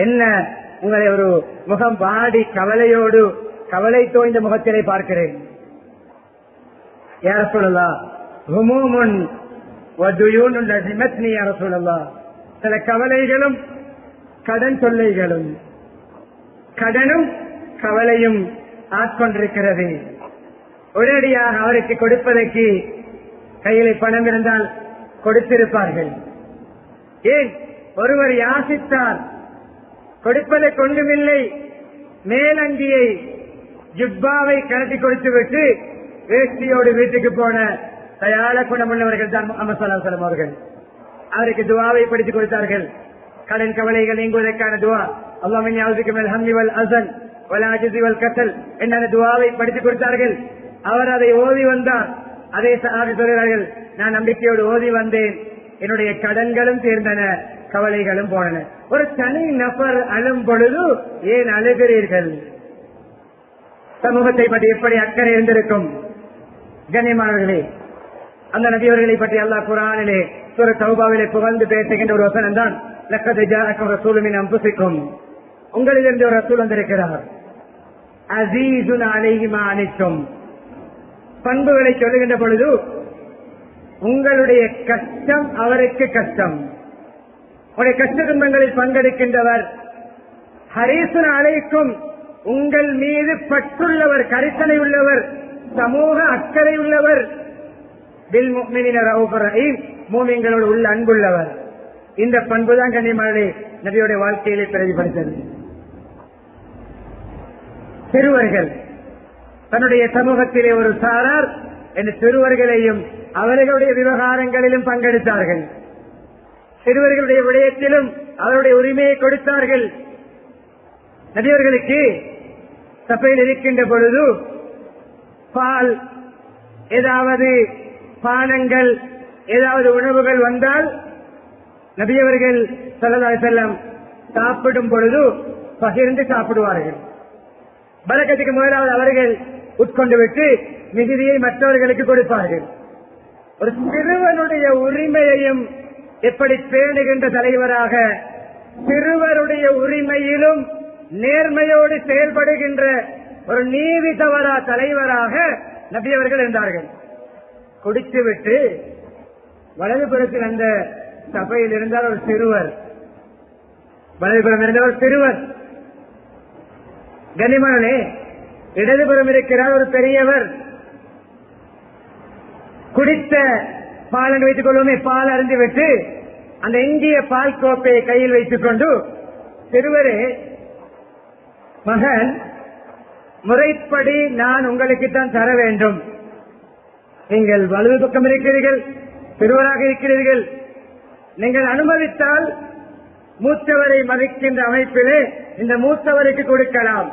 [SPEAKER 1] என்ன உங்களை ஒரு முகம் வாடி கவலையோடு கவலை தோய்ந்த முகத்திலே பார்க்கிறேன். யா ரசூலல்லாஹ், ஹுமூமுன் வ துயூனுன் லஸிமத்னி யா ரசூலல்லாஹ், சில கவலைகளும் கடன் தொல்லைகளும், கடனும் கவலையும் ஆட்கொண்டிருக்கிறது. உடனடியாக அவருக்கு கொடுப்பதற்கு கையில் பணம் இருந்தால் கொடுத்திருப்பார்கள். ஏன்? ஒருவர் யாசித்தார், கொடுப்பதை கொண்டுமில்லை, மேலங்கியை ஜுப்பாவை கலட்டி கொடுத்து விட்டு வேஷ்டியோடு வீட்டுக்கு போன தயார குணமுள்ளவர்கள் தான் முஹம்மது ஸல்லல்லாஹு அலைஹி வஸல்லம் அவர்கள். அவருக்கு துஆவை படித்துக் கொடுத்தார்கள். கடன் கவலைகள் நீங்குவதற்கான துஆ, அல்லாஹ் மின் யஊதுக மினல் ஹம்மி வல் அஸன் வல் அஜ்ஸி வல் கஸல் என்ற துஆவை படித்துக் கொடுத்தார்கள். அவர் அதை ஓதி வந்தார். அதே சஹாபி சொல்கிறார்கள், நான் நம்பிக்கையோடு ஓதி வந்தேன், என்னுடைய கடன்களும் தீர்ந்தன, கவலைகளும் போனன. ஒரு தனி நபர் அழும் பொழுது ஏன் அழுகிறீர்கள்? சமூகத்தை பற்றி எப்படி அக்கறை இருந்திருக்கும்? கண்ணியமானவர்களே, அந்த நபியவர்களை பற்றி அல்லாஹ் குர்ஆனிலே சூரத் தௌபாவிலே புகழ்ந்து பேசுகின்ற ஒரு வசனம் தான், லக்கத் ஜாஅக்கும் ரசூலுன் மின் அன்ஃபுசிக்கும், உங்களிலிருந்து ஒரு ரசூல் வந்திருக்கிறார், அஸீஸுன் அலைஹி மா அனித்தும். பண்புகளை சொல்லுகின்ற பொழுது உங்களுடைய கஷ்டம் அவருக்கு கஷ்டம், உங்களுடைய கஷ்ட துன்பங்களில் பங்கெடுக்கின்றவர். ஹரீசுன் அலைக்கும், உங்கள் மீது பற்றுள்ளவர், கரிசனை உள்ளவர், சமூக அக்கறை உள்ளவர். பில் முஃமினீன ரഊஃபுர் ரஹீம், மூமின்களோடு உள்ள அன்புள்ளவர். இந்த பண்புதான் கண்ணியமானே நபியுடைய வாழ்க்கையிலே பிரதிபலித்தது. சிறுவர்கள் தன்னுடைய சமூகத்திலே ஒரு சாரார் என்று சிறுவர்களையும் அவர்களுடைய விவகாரங்களிலும் பங்கெடுத்தார்கள். சிறுவர்களுடைய விடயத்திலும் அவருடைய உரிமையை கொடுத்தார்கள். நபியவர்களுக்கு சபையில் இருக்கின்ற பொழுது பால், ஏதாவது பானங்கள், ஏதாவது உணவுகள் வந்தால் நபியவர்கள் ஸல்லல்லாஹு அலைஹி வஸல்லம் சாப்பிடும் பொழுது பகிர்ந்து சாப்பிடுவார்கள். பரக்கத்துக்கு முதலாவது அவர்கள் உட்கொண்டு விட்டு மிகுதியை மற்றவர்களுக்கு கொடுப்பார்கள். ஒரு சிறுவனுடைய உரிமையையும் எப்படி பேணுகின்ற தலைவராக, சிறுவருடைய உரிமையிலும் நேர்மையோடு செயல்படுகின்ற ஒரு நீதி தவறா தலைவராக நபி அவர்கள் இருந்தார்கள். குடித்துவிட்டு வலதுபுறத்தில் அந்த சபையில் இருந்தால் ஒரு சிறுவர், வலதுபுறம் இருந்த ஒரு சிறுவர், கனிமனே இடதுபுறம் இருக்கிறார் ஒரு பெரியவர். குடித்த பால் என்று வைத்துக் கொள்வோமே, பால் அருந்திவிட்டு அந்த எங்கிய பால் கோப்பையை கையில் வைத்துக் கொண்டு, சிறுவரே மகன், முறைப்படி நான் உங்களுக்குத்தான் தர வேண்டும். நீங்கள் வலது பக்கம் இருக்கிறீர்கள், சிறுவராக இருக்கிறீர்கள், நீங்கள் அனுமதித்தால் மூத்தவரை மதிக்கின்ற அமைப்பிலே இந்த மூத்தவருக்கு கொடுக்கலாம்.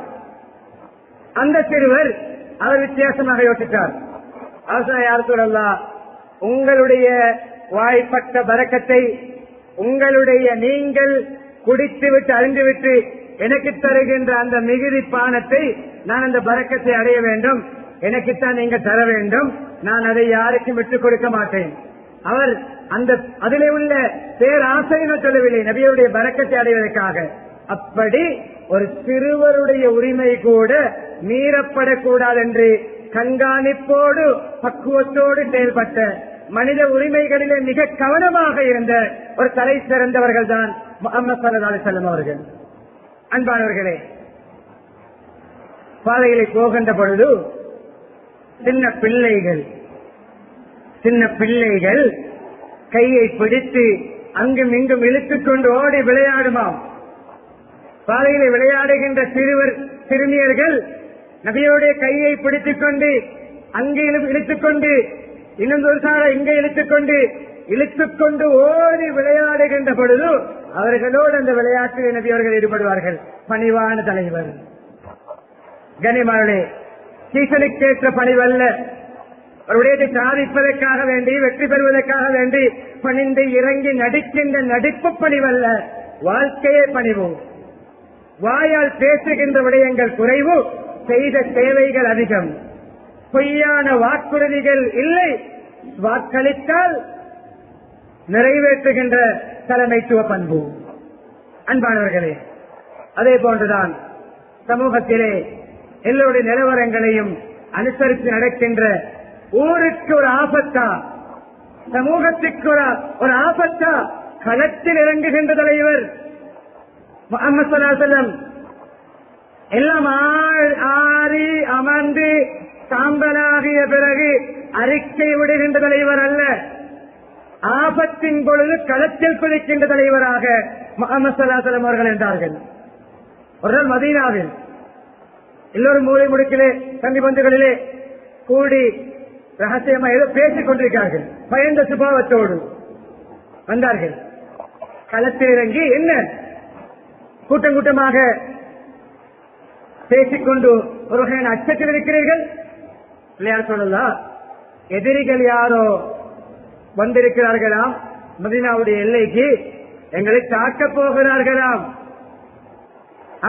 [SPEAKER 1] அந்த சிறுவர் அவர் வித்தியாசமாக யோசித்தார். யார் சொல்லலாம், உங்களுடைய வாய்ப்பட்ட பரக்கத்தை, உங்களுடைய நீங்கள் குடித்துவிட்டு அறிந்துவிட்டு எனக்கு தருகின்ற அந்த மிகுதி பானத்தை நான் அந்த பரக்கத்தை அடைய வேண்டும், எனக்குத்தான் நீங்க தர வேண்டும், நான் அதை யாருக்கும் விட்டுக் கொடுக்க மாட்டேன். அவர் அந்த அதிலே உள்ள பேராசையின சொல்லவில்லை, நபியுடைய பரக்கத்தை அடைவதற்காக. அப்படி ஒரு சிறுவருடைய உரிமை கூட மீறப்படக்கூடாது என்று கண்காணிப்போடு பக்குவத்தோடு செயல்பட்ட, மனித உரிமைகளிலே மிக கவனமாக இருந்த ஒரு தலை சிறந்தவர்கள் தான் முஹம்மது ஸல்லல்லாஹு அலைஹி வஸல்லம் அவர்கள். அன்பானவர்களே, பாதைகளை போகின்ற பொழுது சின்ன பிள்ளைகள் கையை பிடித்து அங்கும் இங்கும் இழுத்துக் கொண்டு ஓடி விளையாடுமாம். பாதையிலே விளையாடுகின்ற சிறுமியர்கள் நபியோடைய கையை பிடித்துக் கொண்டு அங்கே இழுத்துக் கொண்டு, இன்னும் ஒரு சார இங்கே இழுத்துக் கொண்டு ஓடி விளையாடுகின்ற பொழுது அவர்களோடு அந்த விளையாட்டில் நபி அவர்கள் ஈடுபடுவார்கள். பணிவான தலைவர். கனிமர்களே, சீசனுக்கேற்ற பணிவல்ல, அவருடைய சாதிப்பதற்காக வேண்டி, வெற்றி பெறுவதற்காக வேண்டி பணிந்து இறங்கி நடிக்கின்ற நடிப்பு பணிவல்ல, வாழ்க்கையே பணிவு. வாயால் பேசுகின்ற விடயங்கள் குறைவு, செய்த சேவைகள் அதிகம். பொய்யான வாக்குறுதிகள் இல்லை, வாக்களித்தால் நிறைவேற்றுகின்ற தலைமைத்துவ பண்பு. அன்பானவர்களே, அதே போன்றுதான் சமூகத்திலே எல்லோருடைய நிலவரங்களையும் அனுசரித்து நடக்கின்ற, ஊருக்கு ஒரு ஆபத்தா, சமூகத்துக்கு ஒரு ஆபத்தா களத்தில் இறங்குகின்ற தலைவர் முஹம்மது ஸல்லல்லாஹு அலைஹி வஸல்லம். எல்லாம் ஆறி அமர்ந்து சாம்பலாகிய பிறகு அறிக்கை விடுகின்ற தலைவர் அல்ல, ஆபத்தின் பொழுது களத்தில் குதிக்கின்ற தலைவராக முஹம்மது ஸல்லல்லாஹு அலைஹி வஸல்லம் அவர்கள் என்றார்கள். ஒரு நாள் மதீனாவில் எல்லோரும் மூலை முடுக்கிலே தங்கி பந்துகளிலே கூடி ரகசியமா ஏதோ பேசிக் கொண்டிருக்கிறார்கள். பயந்த சுபாவத்தோடு வந்தார்கள். களத்தில் இறங்கி என்ன கூட்டம் கூட்டமாக பேசிக்கொண்டு ஒரு வகையான அச்சத்தில் இருக்கிறீர்கள் இல்லையா சொல்லலாம். எதிரிகள் யாரோ வந்திருக்கிறார்களாம், மதீனாவுடைய எல்லைக்கு எங்களை தாக்கப் போகிறார்களாம்.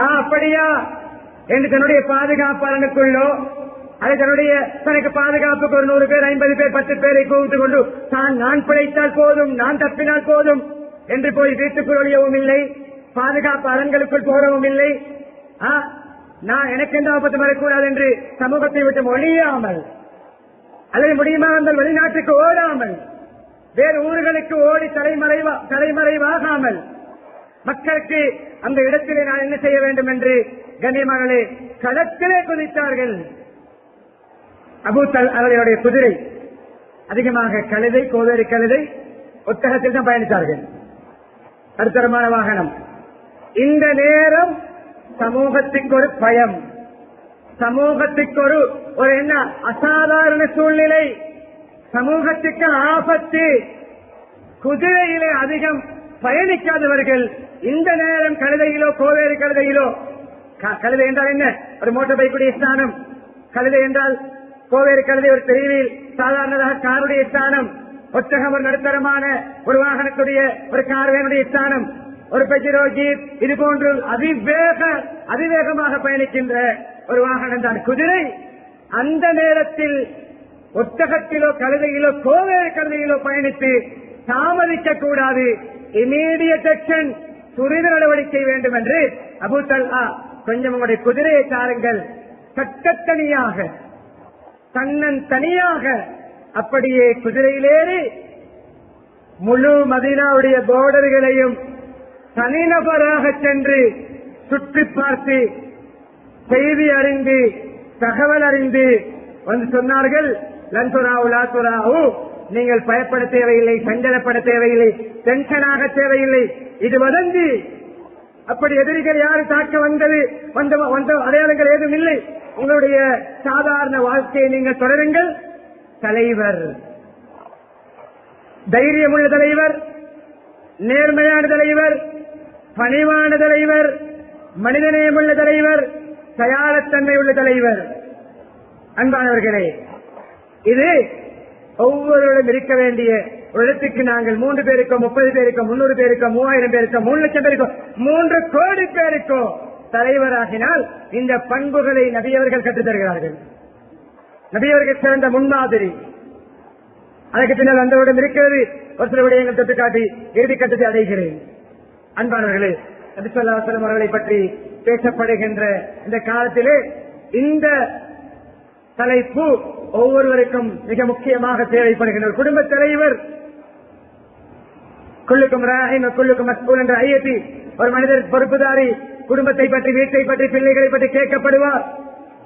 [SPEAKER 1] அப்படியா என்று தன்னுடைய பாதுகாப்பாளனுக்குள்ளோ அதை தனக்கு பாதுகாப்புக்கு ஒரு 100 பேர் 50 பேர் 10 பேரை கூப்பிட்டுக் கொண்டு நான் பிழைத்தால் போதும், நான் தப்பினால் போதும் என்று போய் வீட்டுக்குள் ஒழியவும் இல்லை, பாதுகாப்பு அரண்களுக்குள் போறவும் இல்லை, நான் எனக்கு எந்த ஆபத்து வரக்கூடாது என்று சமூகத்தை விட்டு ஒழியாமல், அல்லது முடியுமா வந்தால் வெளிநாட்டுக்கு ஓடாமல், வேறு ஊர்களுக்கு ஓடி தலைமறைவாகாமல் மக்களுக்கு அந்த இடத்திலே நான் என்ன செய்ய வேண்டும் என்று கண்ணியமானே களத்திலே குதித்தார்கள். அபூத்தல் அவர்களுடைய குதிரை அதிகமாக கழுதை, கோவேறு கழுதை, ஒட்டகத்தில் தான் பயணித்தார்கள். நடுத்தரமான வாகனம். இந்த நேரம் சமூகத்துக்கு ஒரு பயம், சமூகத்துக்கு ஒரு என்ன அசாதாரண சூழ்நிலை, சமூகத்துக்கு ஆபத்து. குதிரையிலே அதிகம் பயணிக்காதவர்கள் இந்த நேரம் கழுதையிலோ கோவேறு கழுதையிலோ, கழுதை என்றால் என்ன, ஒரு மோட்டார் பைக்குடைய ஸ்தானம், கழுதை என்றால் கோவேறு கழுதை ஒரு தெருவில் சாதாரணதாக காருடைய ஸ்தானம், ஒட்டகம் ஒரு நடுத்தரமான ஒரு வாகனத்துடைய ஒரு கார்வேனுடைய ஸ்தானம், ஒரு பெஜிரோ ஜீப், இது போன்று அதிவேகமாக பயணிக்கின்ற ஒரு வாகனம் தான் குதிரை. அந்த நேரத்தில் ஒட்டகத்திலோ கழுதையிலோ கோவேறு கழுதையிலோ பயணித்து தாமதிக்க கூடாது. இமீடியட் ஆக்ஷன், துரித நடவடிக்கை வேண்டும் என்று அபூ தல்ஹா, கொஞ்சம் உங்களுடைய குதிரையை தாருங்கள், கட்டத்தனியாக தன்னன் தனியாக அப்படியே குதிரையிலேறி முழு மதீனாவுடைய போர்டர்களையும் தனிநபராக சென்று சுற்றி பார்த்து செய்தி அறிந்து தகவல் அறிந்து வந்து சொன்னார்கள், லன்துராவு லாத்துராவு, நீங்கள் பயப்பட தேவையில்லை, சஞ்சலப்பட தேவையில்லை, டென்ஷனாக தேவையில்லை, இது வதந்தி. அப்படி எதிரிகள் யாரு தாக்க வந்த அடையாளங்கள் ஏதும் இல்லை. உங்களுடைய சாதாரண வாழ்க்கையை நீங்கள் தொடருங்கள். தலைவர், தைரியமுள்ள தலைவர், நேர்மையான தலைவர், பணிவான தலைவர், மனிதநேயமுள்ள தலைவர், தயாரத்தன்மை உள்ள தலைவர். அன்பானவர்களே, இது ஒவ்வொருவரும் இருக்க வேண்டிய ஒரு இடத்துக்கு நாங்கள் 3 பேருக்கோ 30 பேருக்கோ 300 பேருக்கோ 3000 பேருக்கோ 3 லட்சம் பேருக்கோ 3 கோடி பேருக்கோ தலைவராகினால் இந்த பண்புகளை நபியவர்கள் கற்றுத் தருகிறார்கள். நபியவர்கள் சிறந்த முன்மாதிரி. அதற்கு பின்னால் அந்த இடம் இருக்கிறது. ஒரு சில விடயங்கள் தொட்டு காட்டி இறுதி கட்டத்தை அடைகிறேன். அன்பானவர்களே, நபி ஸல்லல்லாஹு அலைஹி வஸல்லம் அவர்களை பற்றி பேசப்படுகின்ற இந்த காலத்திலே இந்த தலைப்பு ஒவ்வொருவருக்கும் மிக முக்கியமாக தேவைப்படுகின்ற குடும்ப தலைவர். குல்லுக்கும் ராஹின் குல்லுக்கும் மஸ்ஊல் என்ற ஐயத்தி, ஒரு மனிதர் பொறுப்புதாரி, குடும்பத்தை பற்றி, வீட்டை பற்றி, பிள்ளைகளை பற்றி கேட்கப்படுவார்.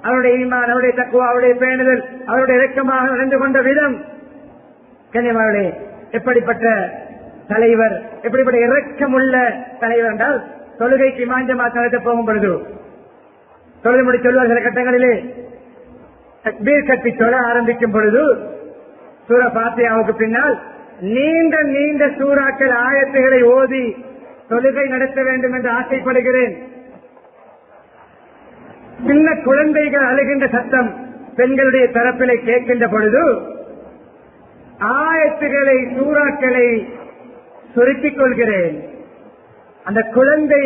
[SPEAKER 1] அவருடைய ஈமான், அவருடைய தக்வா, அவருடைய பேணுதல், அவருடைய இரக்கமாக நடந்து கொண்ட விதம். கண்ணியமானவர்களே, எப்படிப்பட்ட தலைவர், எப்படிப்பட்ட இரக்கமுள்ள தலைவர் என்றால், தொழுகைக்கு மாஞ்சமா நடத்த போகும் பொழுது தொழுது முடி சொல்வார். சில கட்டங்களிலே தக்பீர் கட்டி தொழ ஆரம்பிக்கும் பொழுது சூரா ஃபாத்திஹாவுக்கு பின்னால் நீண்ட நீண்ட சூறாக்கள், ஆயத்துகளை ஓதி தொழுகை நடத்த வேண்டும் என்று ஆசைப்படுகிறேன். சின்ன குழந்தைகள் அழுகின்ற சத்தம் பெண்களுடைய தரப்பிலே கேட்கின்ற பொழுது ஆயத்துகளை, சூறாக்களை சுருக்கிக் கொள்கிறேன். அந்த குழந்தை,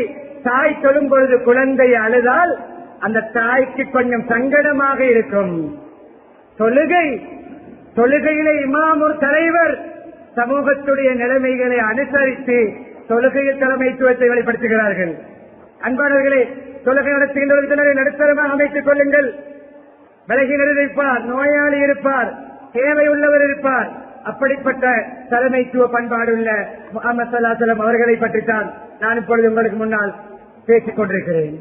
[SPEAKER 1] தாய் தொழும் பொழுது குழந்தை அழுதால் அந்த தாய்க்கு கொஞ்சம் சங்கடமாக இருக்கும். தொழுகையிலே இமாம் ஒரு தலைவர் சமூகத்துடைய நிலைமைகளை அனுசரித்து தொழுகையில் தலைமைத்துவத்தை வெளிப்படுத்துகிறார்கள். அன்பானவர்களே, தொழுகை நடத்துகின்றவர்களை நடுத்தரமாக அமைத்துக் கொள்ளுங்கள். விலகினர் இருப்பார், நோயாளி இருப்பார், தேவை உள்ளவர் இருப்பார். அப்படிப்பட்ட தலைமைத்துவ பண்பாடுள்ள முஹம்மது ஸல்லல்லாஹு அலைஹி வஸல்லம் அவர்களை பற்றித்தான் நான் இப்பொழுது உங்களுக்கு முன்னால் பேசிக் கொண்டிருக்கிறேன்.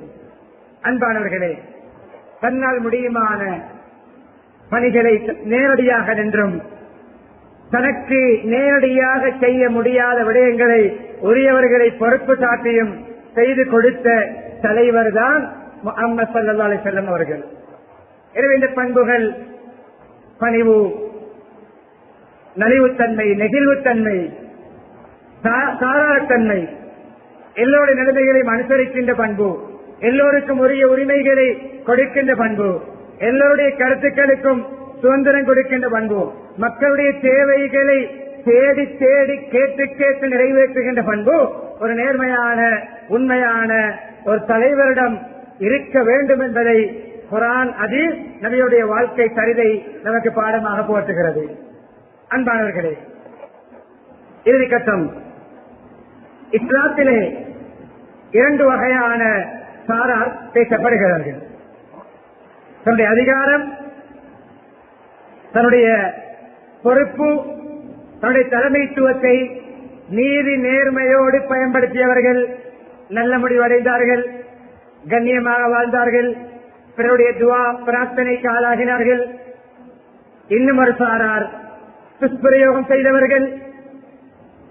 [SPEAKER 1] அன்பானவர்களே, தன்னால் முடியுமான பணிகளை நேரடியாக நின்றும் தனக்கு நேரடியாக செய்ய முடியாத விடயங்களை உரியவர்களை பொறுப்பு சாட்டியும் செய்து கொடுத்த தலைவர் தான் முஹம்மது ஸல்லல்லாஹு அலைஹி வஸல்லம் அவர்கள். எனவே இந்த பண்புகள், பணிவு, நலிவுத்தன்மை, நெகிழ்வுத்தன்மை, சாராரத்தன்மை, எல்லோருடைய நிலைமைகளையும் அனுசரிக்கின்ற பண்பு, எல்லோருக்கும் உரிய உரிமைகளை கொடுக்கின்ற பண்பு, எல்லோருடைய கருத்துக்களுக்கும் சுதந்திரம் கொடுக்கின்ற பண்பு, மக்களுடைய தேவைகளை தேடி தேடி கேட்டு கேட்டு நிறைவேற்றுகின்ற பண்பு ஒரு நேர்மையான, உண்மையான ஒரு தலைவரிடம் இருக்க வேண்டும் என்பதை குர்ஆன், ஹதீஸ், நபியுடைய வாழ்க்கை சரிதை நமக்கு பாடமாக போற்றுகிறது. அன்பானவர்களே, இறுதி கட்டம். இஸ்லாத்திலே 2 வகையான சாரார் பேசப்படுகிறார்கள். தன்னுடைய அதிகாரம், தன்னுடைய பொறுப்பு, தன்னுடைய தலைமைத்துவத்தை நீதி நேர்மையோடு பயன்படுத்தியவர்கள் நல்ல முடிவடைந்தார்கள், கண்ணியமாக வாழ்ந்தார்கள், பிறருடைய துவா பிரார்த்தனைக்கு ஆளாகினார்கள். இன்னும் ஒரு சாரார் துஷ்பிரயோகம் செய்தவர்கள்,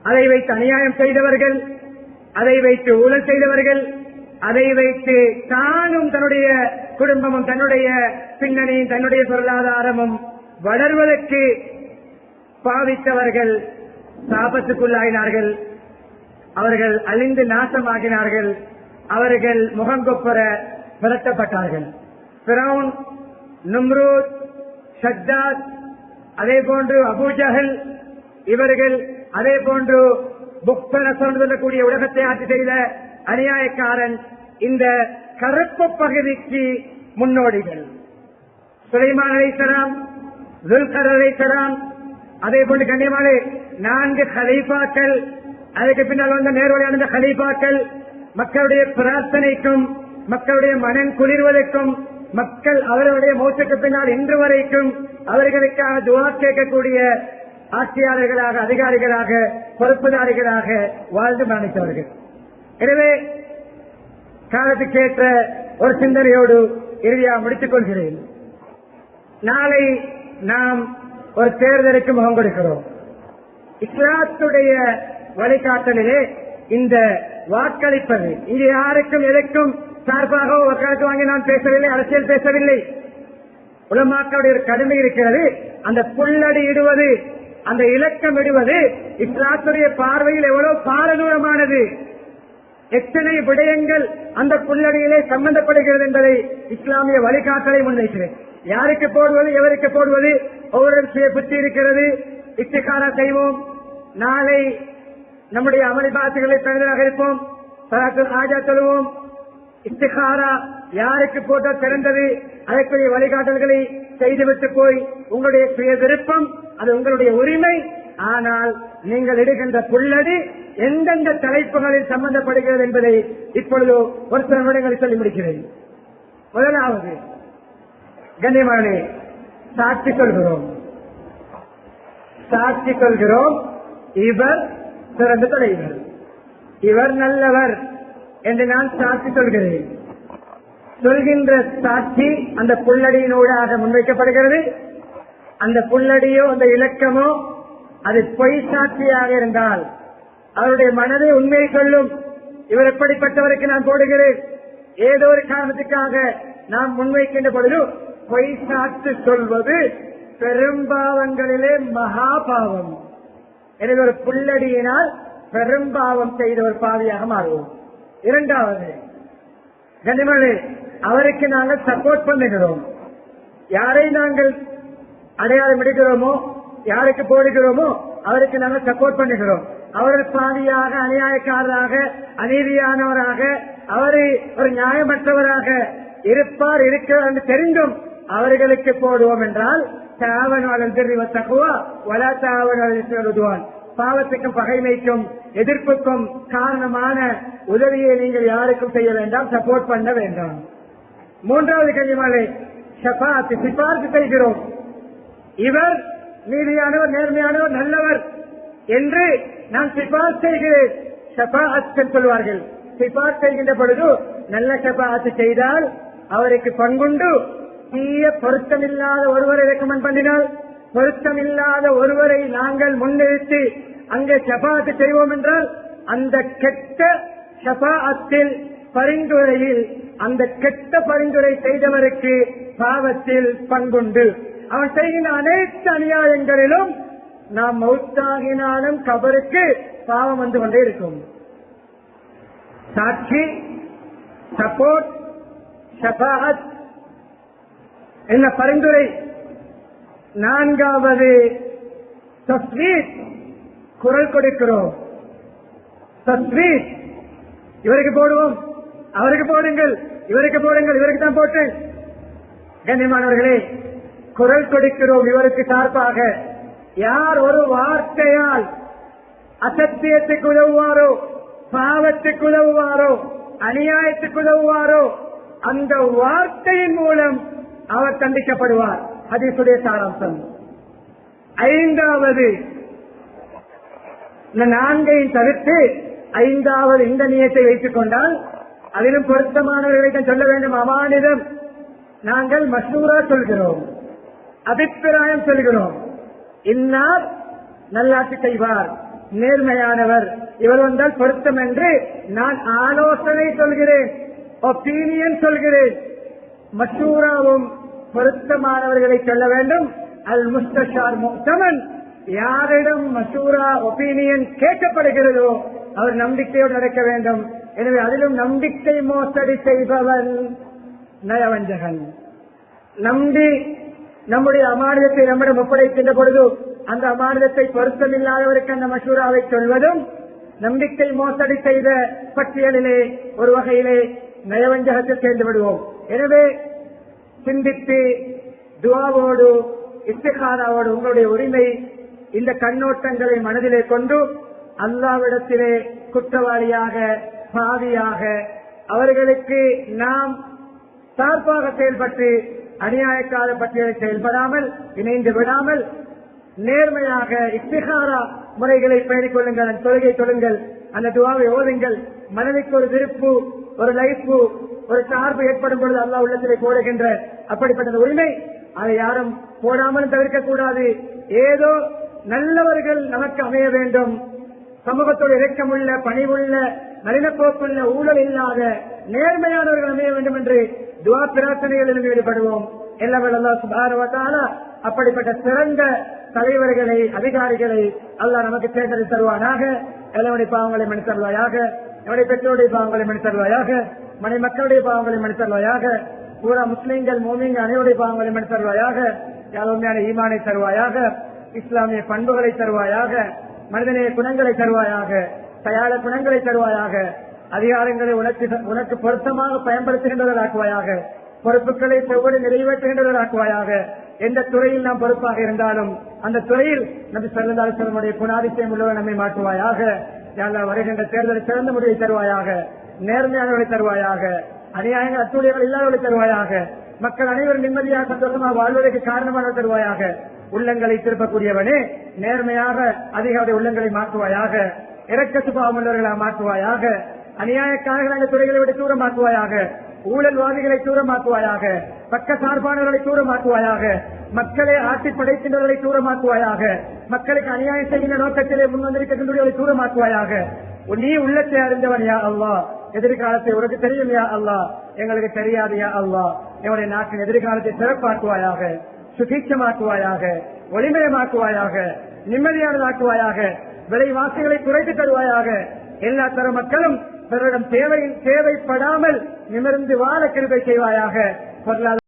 [SPEAKER 1] அதை வைத்து அநியாயம் செய்தவர்கள், அதை வைத்து ஊழல் செய்தவர்கள், அதை வைத்து தானும் தன்னுடைய குடும்பமும் தன்னுடைய பின்னணியும் தன்னுடைய பொருளாதாரமும் வளர்வதற்கு பாவித்தவர்கள் சாபத்துக்குள்ளாயினார்கள். அவர்கள் அழிந்து நாசமாகினார்கள். அவர்கள் முகங்கொப்பர விரட்டப்பட்டார்கள். ஃபிரௌன், நும்ரூத், ஷத்தாத், அதே போன்று அபூஜஹல், இவர்கள் அதே போன்று புக்தனசன் சொல்லக்கூடிய உலகத்தை ஆட்சி செய்த அநியாயக்காரன் இந்த கருப்பு பகுதிக்கு முன்னோடிகள். சுலைமான் அலைஹிஸ்ஸலாம், துல்கர் அலைஹிஸ்ஸலாம், அதே போன்று கண்ணியமானே 4 கலீஃபாக்கள், அதுக்கு பின்னால் வந்த நேர்வழியான கலீஃபாக்கள் மக்களுடைய பிரார்த்தனைக்கும் மக்களுடைய மனம் குளிர்வதற்கும் மக்கள் அவர்களுடைய மௌத்துக்கு பின்னால் இன்று வரைக்கும் அவர்களுக்காக துஆ கேட்கக்கூடிய ஆட்சியாளர்களாக, அதிகாரிகளாக, பொறுப்புதாரிகளாக வாழ்ந்து மரணித்தவர்கள். எனவே காலத்துக்கேற்ற ஒரு சிந்தனையோடு இறுதியாக முடித்துக் கொள்கிறேன். நாளை நாம் ஒரு தேர்தலுக்கு முகம் கொடுக்கிறோம். இஸ்லாத்துடைய வழிகாட்டலிலே இந்த வாக்களிப்பது இங்கே யாருக்கும் எதற்கும் சார்பாக வாக்களித்து வாங்கி நான் பேசவில்லை, அரசியல் பேசவில்லை. உலமாக்களுடைய ஒரு கடமை இருக்கிறது. அந்த புல்லடி இடுவது, அந்த இலக்கம் இடுவது இஸ்லாத்துடைய பார்வையில் எவ்வளவு பாரதூரமானது, எத்தனை விடயங்கள் அந்த புல்லடியிலே சம்பந்தப்படுகிறது என்பதை இஸ்லாமிய வழிகாட்டலை முன்வைக்கிறேன். யாருக்கு போடுவது, எவருக்கு போடுவது, ஒவ்வொரு சுய புத்தி இருக்கிறது. இஸ்திகாரா செய்வோம். நாளை நம்முடைய அமளிபாத்துகளை பெறுவதாக இருப்போம். ஆஜா சொல்லுவோம். இஸ்திகாரா யாருக்கு போட்டால் சிறந்தது, அதற்குரிய வழிகாட்டல்களை செய்துவிட்டு போய் உங்களுடைய சுய விருப்பம், அது உங்களுடைய உரிமை. ஆனால் நீங்கள் இடுகின்ற புல்லடி எந்தெந்த தலைப்புகளில் சம்பந்தப்படுகிறது என்பதை இப்பொழுது ஒரு சில நிமிடங்களில் சொல்லி முடிக்கிறேன். முதலாவது, கண்ணியமானே, சாட்சி சொல்கிறோம். சாட்சி சொல்கிறோம். இவர் சிறந்த தலைவர், இவர் நல்லவர் என்று நான் சாட்சி சொல்கிறேன். சொல்கின்ற சாட்சி அந்த புல்லடியினூடாக முன்வைக்கப்படுகிறது. அந்த புல்லடியோ அந்த இலக்கமோ அது பொய் சாட்சியாக இருந்தால் அவருடைய மனதை உண்மையை சொல்லும். இவர் எப்படிப்பட்டவருக்கு நான் போடுகிறேன், ஏதோ ஒரு காரணத்துக்காக நாம் முன்வைக்கின்ற பொழுது பொய் சாட்சி சொல்வது பெரும்பாவங்களிலே மகாபாவம். எனவே ஒரு புல்லடியினால் பெரும்பாவம் செய்த ஒரு பாவியாக மாறுவோம். இரண்டாவது, கண்ணியமானே, அவருக்கு நாங்கள் சப்போர்ட் பண்ணுகிறோம். யாரை நாங்கள் அடையாளம் எடுக்கிறோமோ, யாருக்கு போடுகிறோமோ அவருக்கு நாங்கள் சப்போர்ட் பண்ணுகிறோம். அவர் பாவியாக, அநியாயக்காரராக, அநீதியானவராக, அவரை ஒரு நியாயமற்றவராக இருப்பார், இருக்கிறார் என்று தெரிந்தும் அவர்களுக்கு போடுவோம் என்றால் பாவத்துக்கும் பகைமைக்கும் எதிர்ப்புக்கும் காரணமான உதவியை நீங்கள் யாருக்கும் செய்ய வேண்டாம், சப்போர்ட் பண்ண வேண்டாம். மூன்றாவது கண்ணியமானே, ஷஃபாஅத் சிபாரிசு செய்கிறோம். இவர் நீதியானவர், நேர்மையானவர், நல்லவர் என்று நான் சிபாரிசு செய்கிறேன். ஷஃபாஅத் சொல்வார்கள். சிபாரிசு செய்கின்ற பொழுது நல்ல ஷஃபாஅத் செய்தால் அவருக்கு பங்குண்டு. தீய பொருத்தமில்லாத ஒருவரை ரெக்கமெண்ட் பண்ணினால், பொருத்தமில்லாத ஒருவரை நாங்கள் முன்னிறுத்தி அங்கே ஷஃபாஅத் செய்வோம் என்றால் அந்த கெட்ட ஷஃபாஅத்தில் பரிந்துரையில் அந்த கெட்ட பரிந்துரை செய்தவருக்கு பாவத்தில் பங்குண்டு. அவன் செய்கின்ற அனைத்து அநியாயங்களிலும் நாம் மௌத்தாகினாலும் கபருக்கு பாவம் வந்து கொண்டே இருக்கும். சாட்சி, சப்போர்ட், ஷஃபாஅத் என்ன பரிந்துரை. நான்காவது தஸ்வீத், குரல் கொடுக்கிறோம். தஸ்வீத், இவருக்கு போடுவோம், அவருக்கு போடுங்கள், இவருக்கு போடுங்கள், இவருக்கு தான் போட்டேன். கண்ணியமானவர்களே, குரல் கொடுக்கிறோம் இவருக்கு சார்பாக. யார் ஒரு வார்த்தையால் அசத்தியத்துக்கு உதவுவாரோ, பாவத்துக்கு உதவுவாரோ, அநியாயத்துக்கு உதவுவாரோ, அந்த வார்த்தையின் மூலம் அவர் தண்டிக்கப்படுவார். ஹதீஸுடைய சாராம்சம். ஐந்தாவது, இந்த நான்கையும் தவிர்த்து ஐந்தாவது இந்த நியத்தை வைத்துக் கொண்டால் அதிலும் பொருத்தமானவர்களை சொல்ல வேண்டும். அமானிதம், நாங்கள் மஷூரா சொல்கிறோம், அபிப்பிராயம் சொல்கிறோம். இன்னார் நல்லாட்சி செய்வார், நேர்மையானவர், இவர் வந்தால் பொருத்தம் என்று நான் ஆலோசனை சொல்கிறேன், ஒப்பீனியன் சொல்கிறேன். மஷூராவும் பொருத்தமானவர்களை சொல்ல வேண்டும். அல் முஸ்தஷார் முக்தமன், யாரிடம் மஷூரா ஒப்பீனியன் கேட்கப்படுகிறதோ அவர் நம்பிக்கையோடு நடக்க வேண்டும். எனவே அதிலும் நம்பிக்கை மோசடி செய்பவன் நயவஞ்சகன். நம்பி நம்முடைய அமானிதத்தை நம்மிடம் ஒப்படைக்கின்ற பொழுது அந்த அமானிதத்தை பொருத்தமில்லாதவருக்கு அந்த மஷூராவை சொல்வதும் நம்பிக்கை மோசடி செய்த பட்டியலிலே ஒரு வகையிலே நயவஞ்சகத்தில் சேர்ந்து விடுவோம். எனவே சிந்தித்து துஆவோடு இஸ்திகாராவோடு உங்களுடைய உரிமை இந்த கண்ணோட்டங்களை மனதிலே கொண்டு அல்லாஹ்விடத்திலே குற்றவாளியாக பாவியாக அவர்களுக்கு நாம் சார்பாக செயல்பட்டு அநியாயக்கார பட்டியலை செயல்படாமல் இணைந்து விடாமல் நேர்மையாக இஸ்திகாரா முறைகளை பெயரிக் கொள்ளுங்கள், தொழுகை தொழுங்கள், அந்த துஆவை ஓதுங்கள். மனதிற்கு ஒரு விருப்பு, ஒரு லைஃபு, ஒரு சார்பு ஏற்படும் பொழுது அல்லாஹ் உள்ளத்திலே போடுகின்ற அப்படிப்பட்ட உரிமை அதை யாரும் போடாமலும் தவிர்க்க கூடாது. ஏதோ நல்லவர்கள் நமக்கு அமைய வேண்டும், சமூகத்தோடு இரக்கமுள்ள பணிவுள்ள நளினப்போக்குள்ள ஊழல் இல்லாத நேர்மையானவர்கள் அமைய வேண்டும் என்று துஆ பிரார்த்தனைகளிலும் ஈடுபடுவோம். எல்லாம் அல்லாஹ் சுப்ஹானஹு வ தஆலா அப்படிப்பட்ட சிறந்த தலைவர்களை அதிகாரிகளை அல்லாஹ் நமக்கு தேர்ந்தெடுத்து தருவானாக. எல்லோருடைய பாவங்களை மன்னித்தருள்வாயாக, நம்முடைய பெற்றோருடைய பாவங்களை மன்னித்தருள்வாயாக, மனை மக்களுடைய பாவங்களை மன்னித்தருள்வாயாக, பூரா முஸ்லிம்கள் மோமின்கள் அனைவருடைய பாவங்களை மன்னித்தருள்வாயாக. உண்மையான ஈமானை தருவாயாக, இஸ்லாமிய பண்புகளை தருவாயாக, மனிதநேய குணங்களை தருவாயாக, தயார குணங்களை தருவாயாக, அதிகாரங்களை உனக்கு பொருத்தமாக பயன்படுத்துகின்றவர்களாக்குவாயாக, பொறுப்புகளை செவ்வொரு நிறைவேற்றுகின்றவர்களாக்குவாயாக. எந்த துறையில் நாம் பொறுப்பாக இருந்தாலும் அந்த துறையில் நபி ஸல்லல்லாஹு அலைஹி வஸல்லம் குணாதிசயம் உள்ளவர் நம்மை மாற்றுவாயாக. யா அல்லாஹ் வருகின்ற தேர்தலை சிறந்த முடிவை தருவாயாக, நேர்மையானவர்களை தருவாயாக, அநியாயங்கள் அத்துடையவர்கள் இல்லாதவர்களை தருவாயாக, மக்கள் அனைவரும் நிம்மதியாக சந்தோஷமாக வாழ்வதற்கு காரணமாக தருவாயாக. உள்ளங்களை திருப்பக்கூடியவனே நேர்மையாக அதிகாரி உள்ளங்களை மாற்றுவாயாக, இரக்க சுபாவம் உள்ளவர்களாக மாற்றுவாயாக, அநியாயக்காரர்கள் அந்த துறைகளை விட தூரமாக்குவாயாக, ஊழல்வாதிகளை தூரமாக்குவாயாக, பக்க சார்பானவர்களை தூரமாக்குவாயாக, மக்களை ஆட்சி படைக்கின்றவர்களை தூரமாக்குவாயாக, மக்களுக்கு அநியாயம் செய்கின்ற நோக்கத்திலே முன்வந்திருக்கின்றவர்களை தூரமாக்குவாயாக. நீ உள்ளத்தை அறிந்தவன் யா அல்லாஹ், எதிர்காலத்தை உனக்கு தெரியும் யா அல்லாஹ், எங்களுக்கு தெரியாது யா அல்லாஹ். என்னுடைய நாட்டின் எதிர்காலத்தை சிறப்பாக்குவாயாக, சுதீட்சமாக்குவாயாக, ஒளிமயமாக்குவாயாக, நிம்மதியானதாக்குவாயாக, விலைவாசிகளை குறைத்து தருவாயாக. எல்லா தர மக்களும் பிறரிடம் தேவைப்படாமல் நிமிர்ந்து வாழ கிருபை செய்வாயாக. பொருளாதார